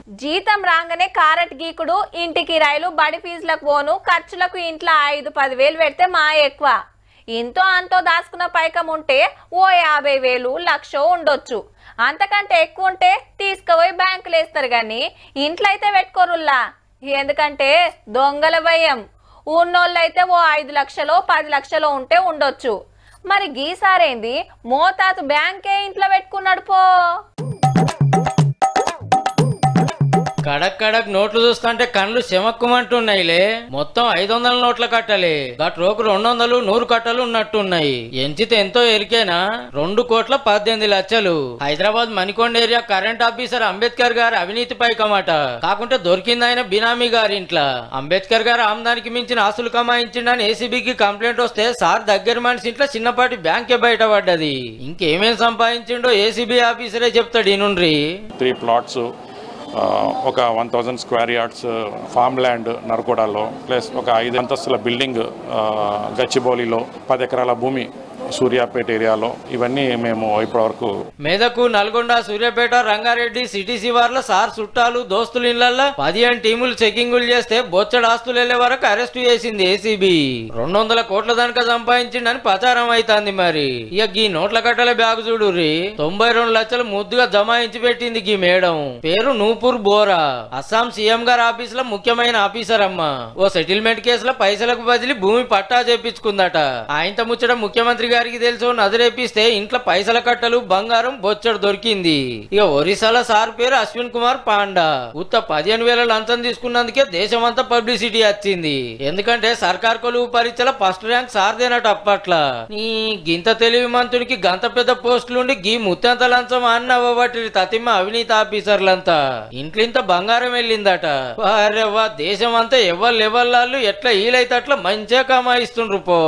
జీతం రాగానే కారట్ గీకుడు, ఇంటి కిరాయిలు, బడి ఫీజులకు పోను, ఖర్చులకు ఇంట్లో 5-10 వేలు పెడితే మా ఎక్కువ. ఇంతో అంతో దాచుకున్న పైకం ఉంటే ఓ 50,000, 1,00,000 ఉండొచ్చు. అంతకంటే ఎక్కువ ఉంటే తీసుకుపోయి బ్యాంకులు వేస్తారు కానీ ఇంట్లో అయితే పెట్టుకోరుల్లా. ఎందుకంటే దొంగల భయం. ఉన్నోళ్ళైతే ఓ 5 లక్షలు 10 లక్షలు ఉంటే ఉండొచ్చు. మరి గీసారేంది మోతాదు బ్యాంకే ఇంట్లో పెట్టుకున్నాడు పో. కడక్ కడక్ నోట్లు చూస్తుంటే కళ్ళు చెమక్కుమంటున్నాయిలే. మొత్తం 500 నోట్ల కట్టాలి. గట్ రోకు 200, 100 కట్టలు ఉన్నట్టున్నాయి. ఎంచితే ఎంతో ఎరికేనా 2,18,00,000. Hyderabad Manikonda area current officer Ambedkar గారి అవినీతి పైకమాట. కాకుంటే దొరికింది ఆయన బినామీ గారి ఇంట్లో. అంబేద్కర్ గారు ఆమ్దానికి మించిన ఆస్తులు కమాయించిండని ఏసీబీకి కంప్లైంట్ వస్తే సార్ దగ్గర మనిషి ఇంట్లో చిన్నపాటి బ్యాంకే బయటపడ్డది. ఇంకేమేం సంపాదించిండో ఏసీబీ ఆఫీసరే చెప్తాడు. ఈ నుండి 3 ప్లాట్స్, ఒక 1000 స్క్వేర్ యార్డ్స్ ఫామ్ ల్యాండ్ నరకోడాలో, ప్లస్ ఒక 5 అంతస్తుల బిల్డింగ్ గచ్చిబౌలిలో, 10 ఎకరాల భూమి సూర్యాపేట ఏరియాలో. ఇవన్నీ మేము ఇప్పటివరకు మెదకు, నల్గొండ, సూర్యాపేట, రంగారెడ్డి సిటీ శివార్ల సార్ చుట్టాలు, దోస్తులు ఇళ్లల్లో 15 టీములు చెకింగులు చేస్తే బొచ్చడు ఆస్తులు వెళ్లే వరకు అరెస్టు చేసింది ఏసీబీ. 200 కోట్ల దానిక సంపాదించిండని ప్రచారం అవుతుంది. మరి ఇక గీ నోట్ల కట్టల బ్యాగు చూడుర్రి. 92 లక్షలు ముద్దుగా జమాయించి పెట్టింది గీ మేడం. పేరు నూపూర్ బోరా. అస్సాం సీఎం గారి ఆఫీస్ లో ముఖ్యమైన ఆఫీసర్ అమ్మ. ఓ సెటిల్మెంట్ కేసులో పైసలకు బదిలీ భూమి పట్టా చేపించుకుందట. ఆయనతో ముచ్చట ముఖ్యమంత్రి గారికి తెలుసు. నదిరేపిస్తే ఇంట్లో పైసల కట్టలు, బంగారం బొచ్చడు దొరికింది. ఇక ఒరిస్సాల సార్ పేరు అశ్విన్ కుమార్ పాండా. ఉత్త 15,000 లంచం తీసుకున్నందుకే దేశమంతా పబ్లిసిటీ వచ్చింది. ఎందుకంటే సర్కార్ కొలువు పరీక్షల ఫస్ట్ ర్యాంక్ సార్దేనట అప్పట్లా. నీ గింత తెలివి మంతునికి గంత పెద్ద పోస్టులుండి గీ ముత్తంత లంచం అన్నవ్వబట్టి తతిమ్మ అవినీతి ఆఫీసర్లంతా ఇంట్లింత బంగారం వెళ్ళిందట. వారెవ్వా దేశం అంతా ఎవరు లెవెల్లాళ్ళు ఎట్లా ఈలైతే అట్లా మంచిగా కమాయిస్తుండ్రు పో.